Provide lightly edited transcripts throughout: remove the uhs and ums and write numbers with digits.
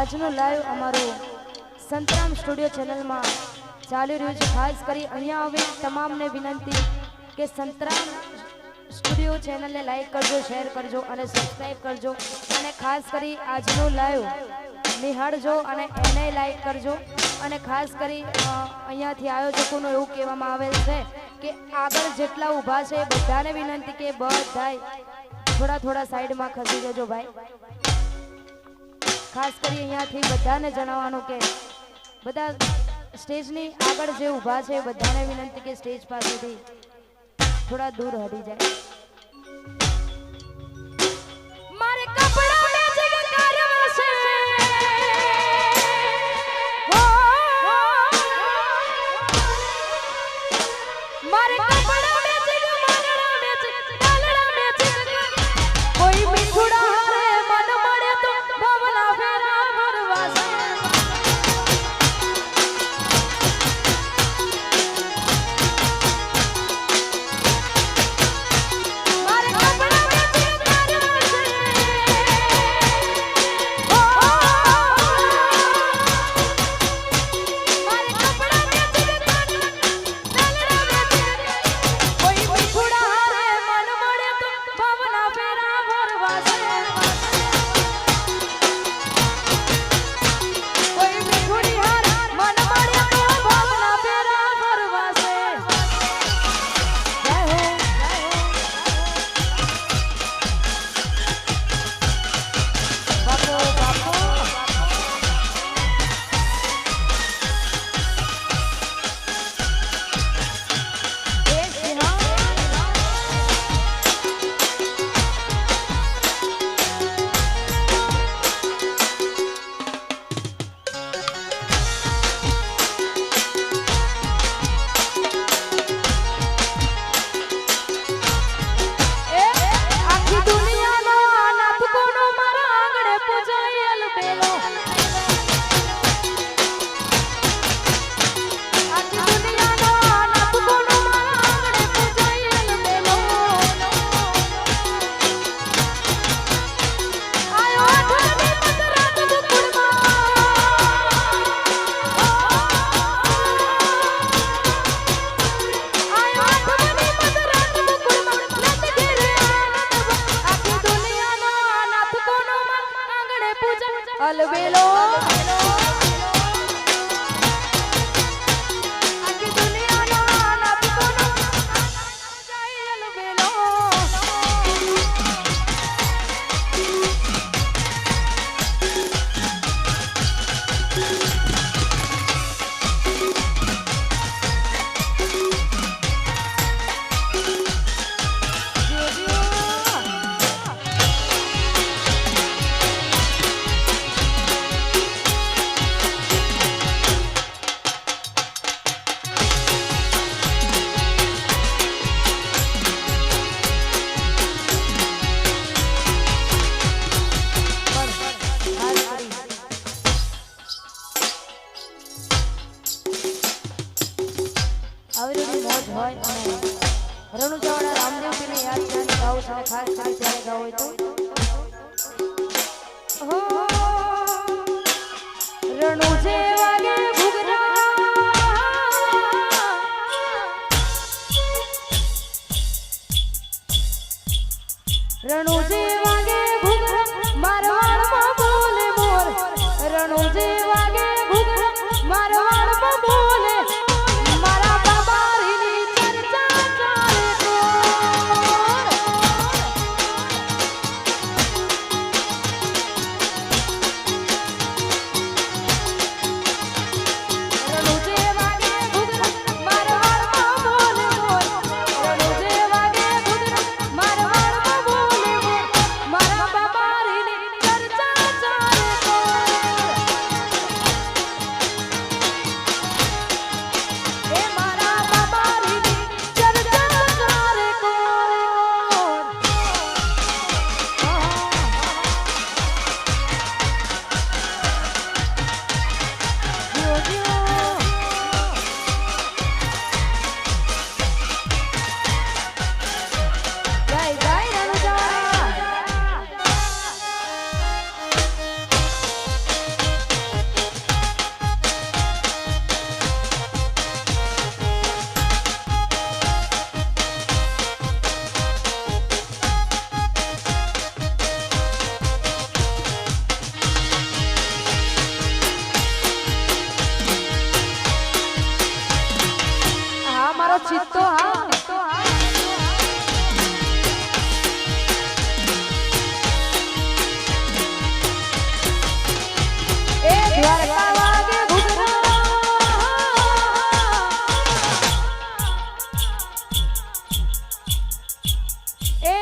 આજનું લાઈવ અમારું સંતરામ સ્ટુડિયો ચેનલમાં ચાલી રહ્યું છે। ખાસ કરી અહીંયા આવી તમામને વિનંતી કે સંતરામ સ્ટુડિયો ચેનલને લાઈક કરજો, શેર કરજો અને સબસ્ક્રાઈબ કરજો અને ખાસ કરી આજનું લાઈવ નિહાળજો અને એને લાઈક કરજો। અને ખાસ કરી અહીંયાથી આયોજકોનું એવું કહેવામાં આવેલ છે કે આગળ જેટલા ઊભા છે બધાને વિનંતી કે બધાય થોડા સાઈડમાં ખસી જજો ભાઈ। ખાસ કરી અહીંયાથી બધાને જણાવવાનું કે બધા સ્ટેજની આગળ જે ઊભા છે બધાને વિનંતી કે સ્ટેજ પાસેથી થોડા દૂર હટી જાય। મારે કપડા મેચિંગ કરવા છે, મારે કપડા મેચિંગ, માગણા મેચિંગ, ડાલડા મેચિંગ, કોઈ મીઠુડા હારે મન મળે તો ભવના ફેરા ભરવા છે। अलबेलो आखी दुनिया नो नाथ कोनो जाए अलबेलो। આવી મોજ હોય અને રણુજાવાળા રામદેવજીને યાદ કરીને ગાવું છે, ખાસ કરી ત્યારે ગાવું હોય તો રણુજે વાગે ઘૂઘરા, રણુજે વાગે ઘૂઘરા, મારવાડમાં બોલે મોર, રણુજે વાગે ઘૂઘરા, મારવાડમાં બોલે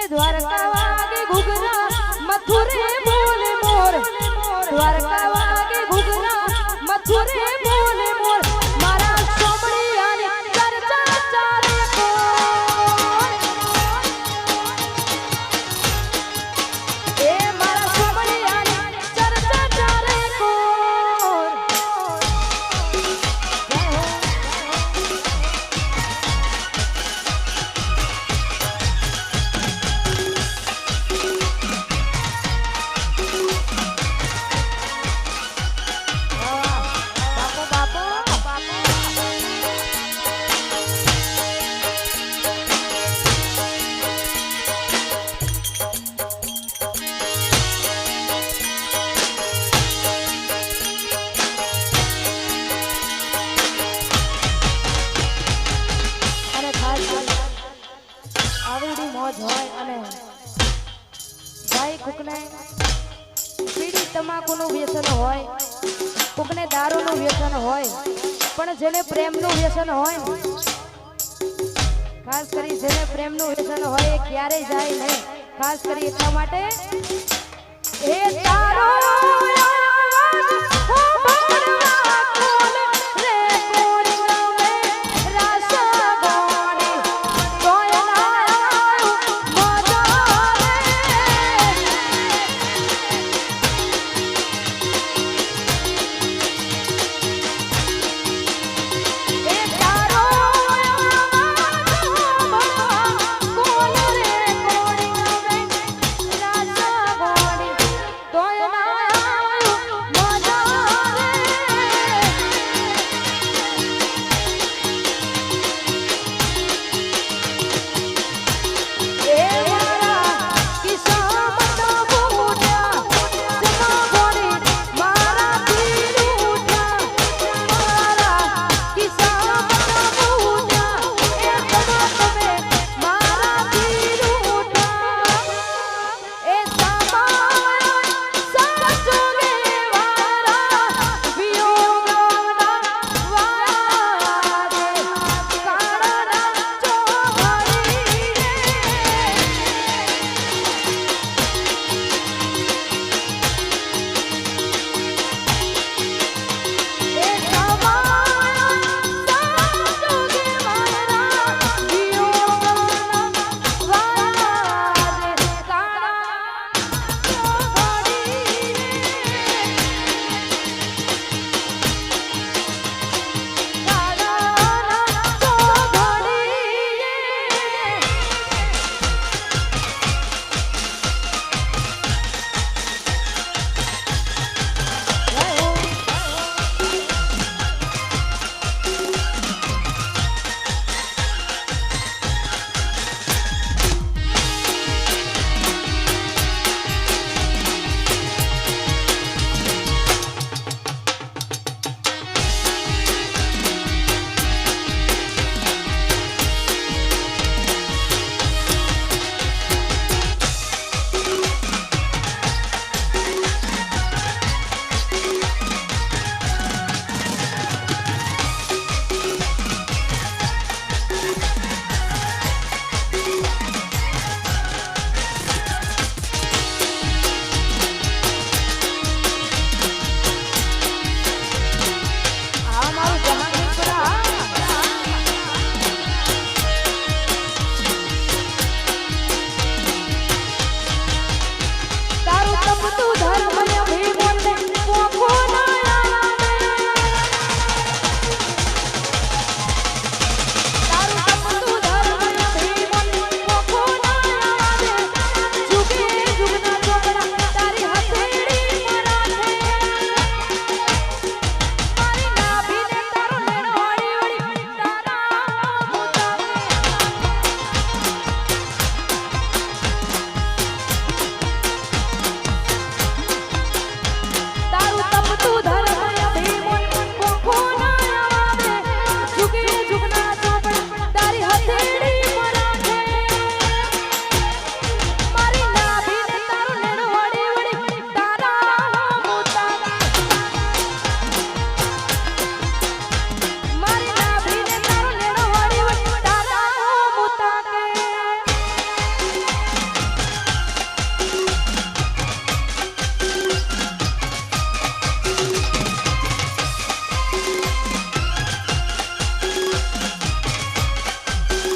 દ્વારકા વાગે ઘૂઘરા મથુરે બોલે મોર દ્વારકા વાગે ઘૂઘરા મથુરે બોલે મોર મારા સોમણિયાની ચર્ચા ચાલે કોણ એ મારા સોમણિયાની ચર્ચા ચાલે કોણ આવડી મોજ હોય અને ભાઈ કોકને બીડી તમાકુનું વ્યસન હોય કોકને દારૂનું વ્યસન હોય પણ જેને પ્રેમનું વ્યસન હોય ખાસ કરી જેને પ્રેમનું વ્યસન હોય એ ક્યારેય જાય નહીં ખાસ કરી એટલા માટે એ તારો